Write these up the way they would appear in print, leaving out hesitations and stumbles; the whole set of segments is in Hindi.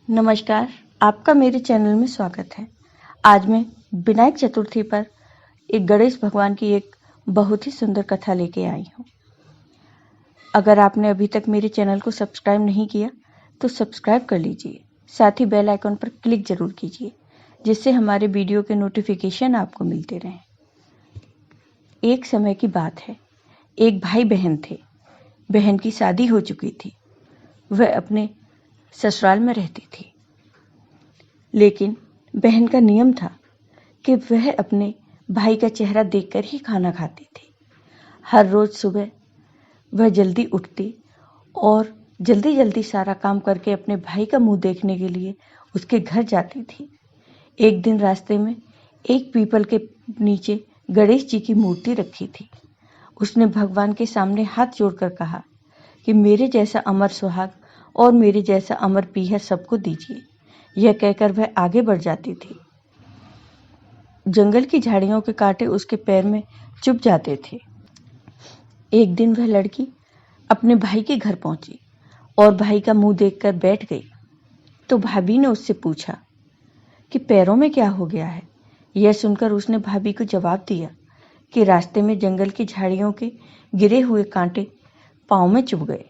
नमस्कार, आपका मेरे चैनल में स्वागत है। आज मैं विनायक चतुर्थी पर एक गणेश भगवान की एक बहुत ही सुंदर कथा लेके आई हूँ। अगर आपने अभी तक मेरे चैनल को सब्सक्राइब नहीं किया तो सब्सक्राइब कर लीजिए, साथ ही बेल आइकन पर क्लिक जरूर कीजिए जिससे हमारे वीडियो के नोटिफिकेशन आपको मिलते रहें। एक समय की बात है, एक भाई बहन थे। बहन की शादी हो चुकी थी, वह अपने ससुराल में रहती थी। लेकिन बहन का नियम था कि वह अपने भाई का चेहरा देखकर ही खाना खाती थी। हर रोज सुबह वह जल्दी उठती और जल्दी जल्दी सारा काम करके अपने भाई का मुंह देखने के लिए उसके घर जाती थी। एक दिन रास्ते में एक पीपल के नीचे गणेश जी की मूर्ति रखी थी। उसने भगवान के सामने हाथ जोड़कर कहा कि मेरे जैसा अमर सुहाग और मेरे जैसा अमर पीहर सबको दीजिए। यह कहकर वह आगे बढ़ जाती थी। जंगल की झाड़ियों के कांटे उसके पैर में चुभ जाते थे। एक दिन वह लड़की अपने भाई के घर पहुंची और भाई का मुंह देखकर बैठ गई। तो भाभी ने उससे पूछा कि पैरों में क्या हो गया है। यह सुनकर उसने भाभी को जवाब दिया कि रास्ते में जंगल की झाड़ियों के गिरे हुए कांटे पाँव में चुभ गए।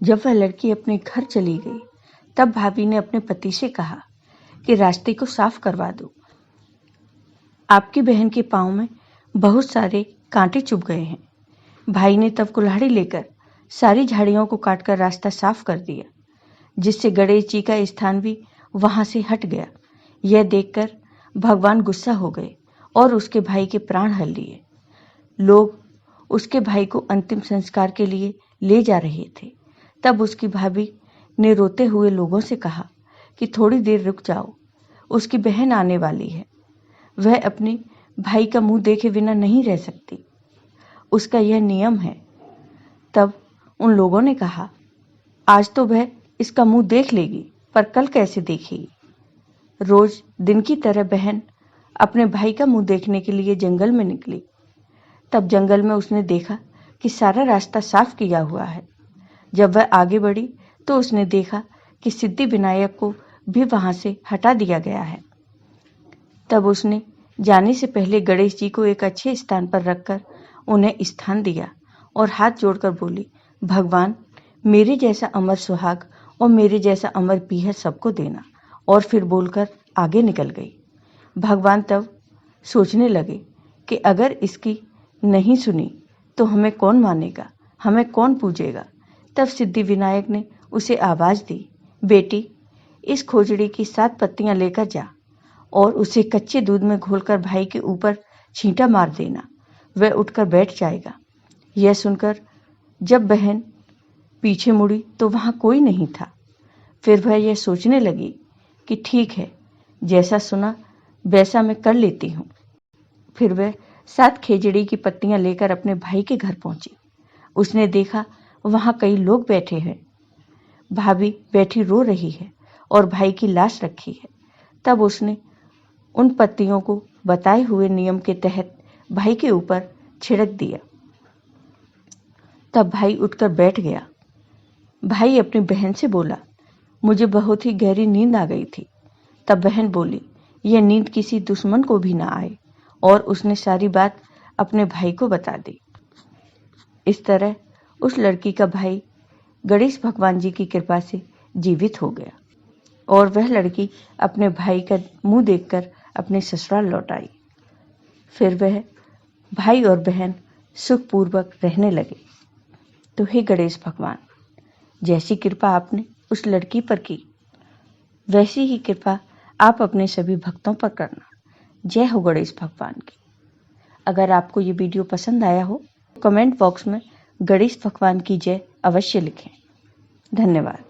जब वह लड़की अपने घर चली गई तब भाभी ने अपने पति से कहा कि रास्ते को साफ करवा दो। आपकी बहन के पाँव में बहुत सारे कांटे चुभ गए हैं। भाई ने तब कुल्हाड़ी लेकर सारी झाड़ियों को काटकर रास्ता साफ कर दिया, जिससे गणेश जी का स्थान भी वहां से हट गया। यह देखकर भगवान गुस्सा हो गए और उसके भाई के प्राण हर लिए। लोग उसके भाई को अंतिम संस्कार के लिए ले जा रहे थे। तब उसकी भाभी ने रोते हुए लोगों से कहा कि थोड़ी देर रुक जाओ, उसकी बहन आने वाली है। वह अपने भाई का मुंह देखे बिना नहीं रह सकती, उसका यह नियम है। तब उन लोगों ने कहा, आज तो वह इसका मुंह देख लेगी, पर कल कैसे देखेगी। रोज दिन की तरह बहन अपने भाई का मुंह देखने के लिए जंगल में निकली। तब जंगल में उसने देखा कि सारा रास्ता साफ किया हुआ है। जब वह आगे बढ़ी तो उसने देखा कि सिद्धि विनायक को भी वहां से हटा दिया गया है। तब उसने जाने से पहले गणेश जी को एक अच्छे स्थान पर रखकर उन्हें स्थान दिया और हाथ जोड़कर बोली, भगवान मेरे जैसा अमर सुहाग और मेरे जैसा अमर पीहर सबको देना। और फिर बोलकर आगे निकल गई। भगवान तब सोचने लगे कि अगर इसकी नहीं सुनी तो हमें कौन मानेगा, हमें कौन पूजेगा। तब सिद्धि विनायक ने उसे आवाज दी, बेटी इस खोजड़ी की 7 पत्तियां लेकर जा और उसे कच्चे दूध में घोलकर भाई के ऊपर छींटा मार देना, वह उठकर बैठ जाएगा। यह सुनकर जब बहन पीछे मुड़ी तो वहां कोई नहीं था। फिर वह यह सोचने लगी कि ठीक है, जैसा सुना वैसा मैं कर लेती हूँ। फिर वह 7 खेजड़ी की पत्तियां लेकर अपने भाई के घर पहुंची। उसने देखा वहां कई लोग बैठे हैं। भाभी बैठी रो रही है और भाई की लाश रखी है। तब उसने उन पत्तियों को बताए हुए नियम के तहत भाई के ऊपर छिड़क दिया। तब भाई उठकर बैठ गया। भाई अपनी बहन से बोला, मुझे बहुत ही गहरी नींद आ गई थी। तब बहन बोली, यह नींद किसी दुश्मन को भी ना आए, और उसने सारी बात अपने भाई को बता दी। इस तरह उस लड़की का भाई गणेश भगवान जी की कृपा से जीवित हो गया और वह लड़की अपने भाई का मुंह देखकर अपने ससुराल लौट आई। फिर वह भाई और बहन सुखपूर्वक रहने लगे। तो हे गणेश भगवान, जैसी कृपा आपने उस लड़की पर की, वैसी ही कृपा आप अपने सभी भक्तों पर करना। जय हो गणेश भगवान की। अगर आपको ये वीडियो पसंद आया हो तो कमेंट बॉक्स में गणेश भगवान की जय अवश्य लिखें। धन्यवाद।